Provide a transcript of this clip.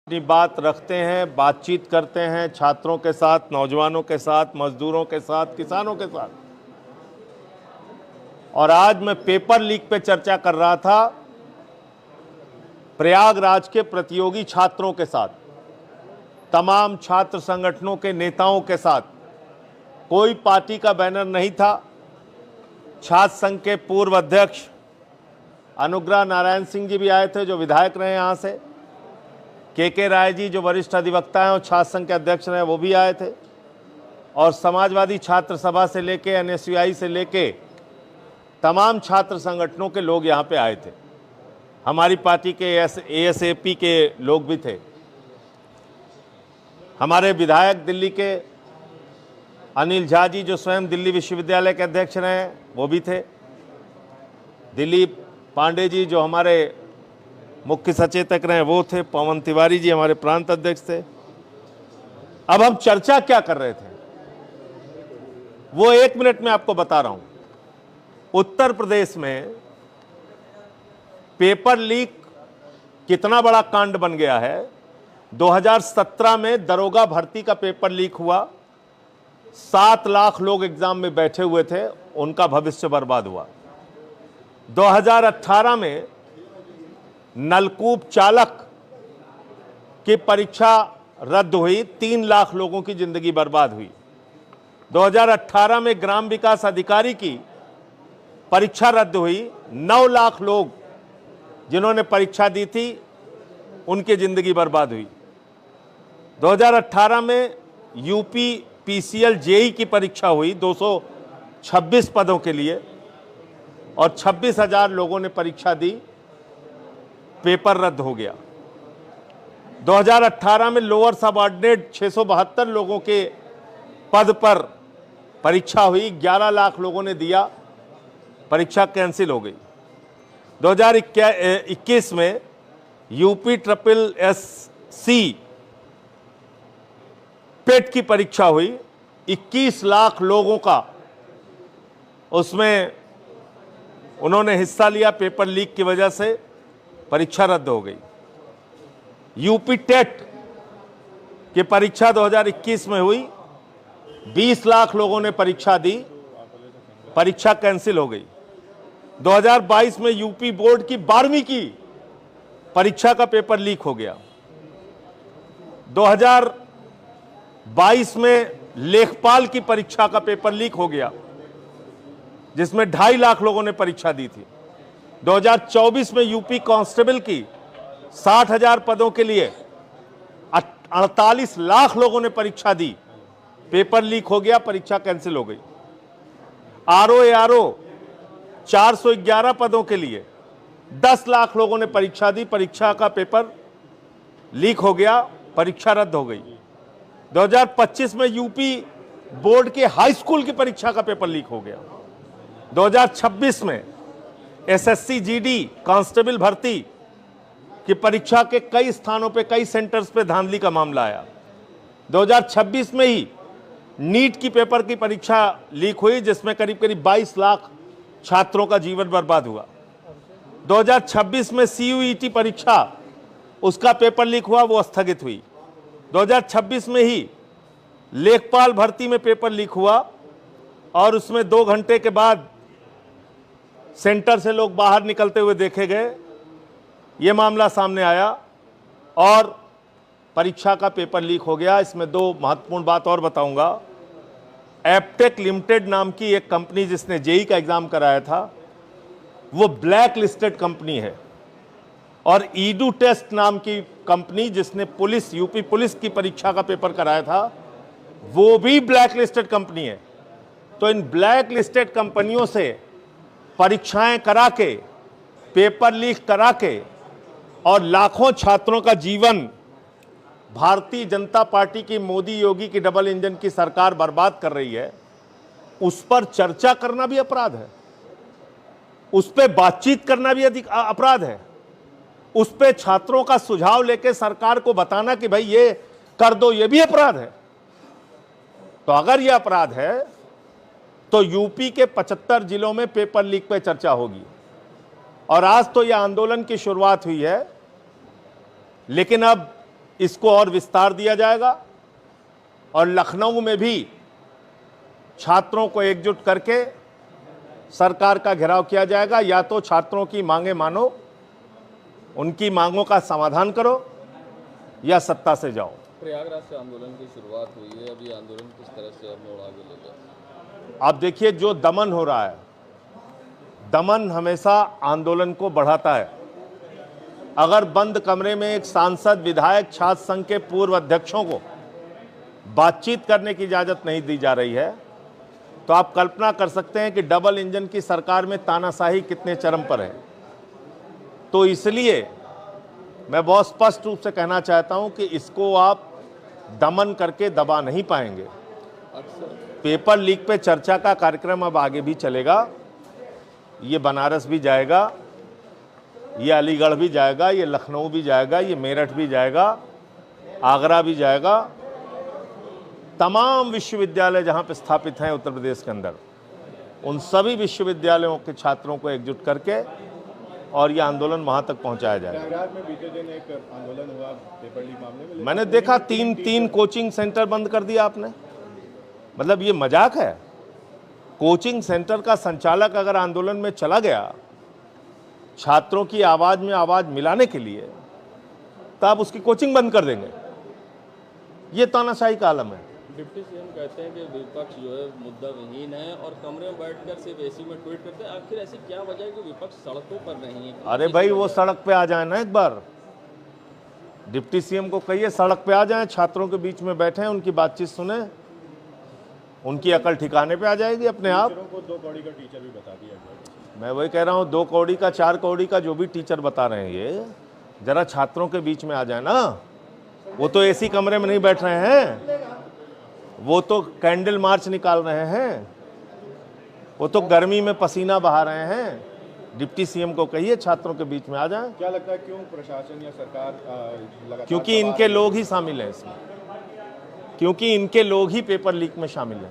अपनी बात रखते हैं, बातचीत करते हैं छात्रों के साथ, नौजवानों के साथ, मजदूरों के साथ, किसानों के साथ। और आज मैं पेपर लीक पे चर्चा कर रहा था प्रयागराज के प्रतियोगी छात्रों के साथ, तमाम छात्र संगठनों के नेताओं के साथ। कोई पार्टी का बैनर नहीं था। छात्र संघ के पूर्व अध्यक्ष अनुग्रह नारायण सिंह जी भी आए थे, जो विधायक रहे यहाँ से। के राय जी, जो वरिष्ठ अधिवक्ता हैं और छात्र संघ के अध्यक्ष रहे, वो भी आए थे। और समाजवादी छात्र सभा से लेके NSUI से लेके तमाम छात्र संगठनों के लोग यहाँ पे आए थे। हमारी पार्टी के ASAP के लोग भी थे। हमारे विधायक दिल्ली के अनिल झा जी, जो स्वयं दिल्ली विश्वविद्यालय के अध्यक्ष रहे, वो भी थे। दिलीप पांडे जी, जो हमारे मुख्य सचेतक रहे, वो थे। पवन तिवारी जी हमारे प्रांत अध्यक्ष थे। अब हम चर्चा क्या कर रहे थे, वो 1 मिनट में आपको बता रहा हूं। उत्तर प्रदेश में पेपर लीक कितना बड़ा कांड बन गया है। 2017 में दरोगा भर्ती का पेपर लीक हुआ। 7 लाख लोग एग्जाम में बैठे हुए थे, उनका भविष्य बर्बाद हुआ। 2018 में नलकूप चालक की परीक्षा रद्द हुई, 3 लाख लोगों की जिंदगी बर्बाद हुई। 2018 में ग्राम विकास अधिकारी की परीक्षा रद्द हुई, 9 लाख लोग जिन्होंने परीक्षा दी थी, उनकी जिंदगी बर्बाद हुई। 2018 में यूपी PCL JEE की परीक्षा हुई 226 पदों के लिए, और 26,000 लोगों ने परीक्षा दी, पेपर रद्द हो गया। 2018 में लोअर सबऑर्डिनेट 672 लोगों के पद पर परीक्षा हुई, 11 लाख लोगों ने दिया, परीक्षा कैंसिल हो गई। 2021 में UPSSC पेट की परीक्षा हुई, 21 लाख लोगों का उसमें उन्होंने हिस्सा लिया। पेपर लीक की वजह से परीक्षा रद्द हो गई। यूपी टेट की परीक्षा 2021 में हुई, 20 लाख लोगों ने परीक्षा दी, परीक्षा कैंसिल हो गई। 2022 में यूपी बोर्ड की 12वीं की परीक्षा का पेपर लीक हो गया। 2022 में लेखपाल की परीक्षा का पेपर लीक हो गया, जिसमें 2.5 लाख लोगों ने परीक्षा दी थी। 2024 में यूपी कांस्टेबल की 60,000 पदों के लिए 48 लाख लोगों ने परीक्षा दी, पेपर लीक हो गया, परीक्षा कैंसिल हो गई। RO 411 पदों के लिए 10 लाख लोगों ने परीक्षा दी, परीक्षा का पेपर लीक हो गया, परीक्षा रद्द हो गई। 2025 में यूपी बोर्ड के हाई स्कूल की परीक्षा का पेपर लीक हो गया। 2026 में SSC GD कांस्टेबल भर्ती की परीक्षा के कई स्थानों पे, कई सेंटर्स पे धांधली का मामला आया। 2026 में ही नीट की पेपर की परीक्षा लीक हुई, जिसमें करीब करीब 22 लाख छात्रों का जीवन बर्बाद हुआ। 2026 में CUET परीक्षा, उसका पेपर लीक हुआ, वो स्थगित हुई। 2026 में ही लेखपाल भर्ती में पेपर लीक हुआ, और उसमें 2 घंटे के बाद सेंटर से लोग बाहर निकलते हुए देखे गए। ये मामला सामने आया और परीक्षा का पेपर लीक हो गया। इसमें 2 महत्वपूर्ण बात और बताऊंगा। एप्टेक लिमिटेड नाम की एक कंपनी जिसने JEE का एग्जाम कराया था, वो ब्लैक लिस्टेड कंपनी है। और ईडू टेस्ट नाम की कंपनी जिसने यूपी पुलिस की परीक्षा का पेपर कराया था, वो भी ब्लैक लिस्टेड कंपनी है। तो इन ब्लैक लिस्टेड कंपनियों से परीक्षाएं करा के, पेपर लीक करा के, और लाखों छात्रों का जीवन भारतीय जनता पार्टी की, मोदी योगी की डबल इंजन की सरकार बर्बाद कर रही है। उस पर चर्चा करना भी अपराध है, उस पर बातचीत करना भी अधिक अपराध है, उस पर छात्रों का सुझाव लेके सरकार को बताना कि भाई ये कर दो, ये भी अपराध है। तो अगर ये अपराध है तो यूपी के 75 जिलों में पेपर लीक पे चर्चा होगी। और आज तो यह आंदोलन की शुरुआत हुई है, लेकिन अब इसको और विस्तार दिया जाएगा और लखनऊ में भी छात्रों को एकजुट करके सरकार का घेराव किया जाएगा। या तो छात्रों की मांगे मानो, उनकी मांगों का समाधान करो, या सत्ता से जाओ। प्रयागराज से आंदोलन की शुरुआत हुई है, अभी आंदोलन किस तरह से मोड़ आगे ले जाए? आप देखिए, जो दमन हो रहा है, दमन हमेशा आंदोलन को बढ़ाता है। अगर बंद कमरे में एक सांसद, विधायक, छात्र संघ के पूर्व अध्यक्षों को बातचीत करने की इजाजत नहीं दी जा रही है, तो आप कल्पना कर सकते हैं कि डबल इंजन की सरकार में तानाशाही कितने चरम पर है। तो इसलिए मैं बहुत स्पष्ट रूप से कहना चाहता हूं कि इसको आप दमन करके दबा नहीं पाएंगे। पेपर लीक पे चर्चा का कार्यक्रम अब आगे भी चलेगा। ये बनारस भी जाएगा, ये अलीगढ़ भी जाएगा, ये लखनऊ भी जाएगा, ये मेरठ भी जाएगा, आगरा भी जाएगा। तमाम विश्वविद्यालय जहां पे स्थापित हैं उत्तर प्रदेश के अंदर, उन सभी विश्वविद्यालयों के छात्रों को एकजुट करके और ये आंदोलन वहां तक पहुंचाया जाएगा। प्रयागराज में बीते दिन एक आंदोलन हुआ पेपर लीक मामले में, मैंने देखा तीन कोचिंग सेंटर बंद कर दिया आपने। मतलब ये मजाक है? कोचिंग सेंटर का संचालक अगर आंदोलन में चला गया छात्रों की आवाज में आवाज मिलाने के लिए, तो आप उसकी कोचिंग बंद कर देंगे? ये तानाशाही का आलम है। डिप्टी सीएम कहते हैं कि विपक्ष जो है मुद्दा विहीन है और कमरे में बैठकर सिर्फ एसी में ट्वीट करते हैं। आखिर ऐसी क्या वजह है कि विपक्ष सड़कों पर नहीं है? अरे भाई, वो सड़क पे आ जाए ना एक बार। डिप्टी सीएम को कहिए सड़क पे आ जाएं, छात्रों के बीच में बैठे, उनकी बातचीत सुने, उनकी अकल ठिकाने पे आ जाएगी अपने आप। को 2 कौड़ी का टीचर भी बता दिया। मैं वही कह रहा हूँ, 2 कौड़ी का, 4 कौड़ी का जो भी टीचर बता रहे हैं, ये जरा छात्रों के बीच में आ जाए ना। वो तो एसी कमरे में नहीं बैठ रहे हैं, वो तो कैंडल मार्च निकाल रहे हैं, वो तो गर्मी में पसीना बहा रहे हैं। डिप्टी सीएम को कहिए छात्रों के बीच में आ जाएं। क्या लगता है क्यों प्रशासन या सरकार लगातार? क्योंकि इनके लोग ही शामिल हैं इसमें, क्योंकि इनके लोग ही पेपर लीक में शामिल हैं।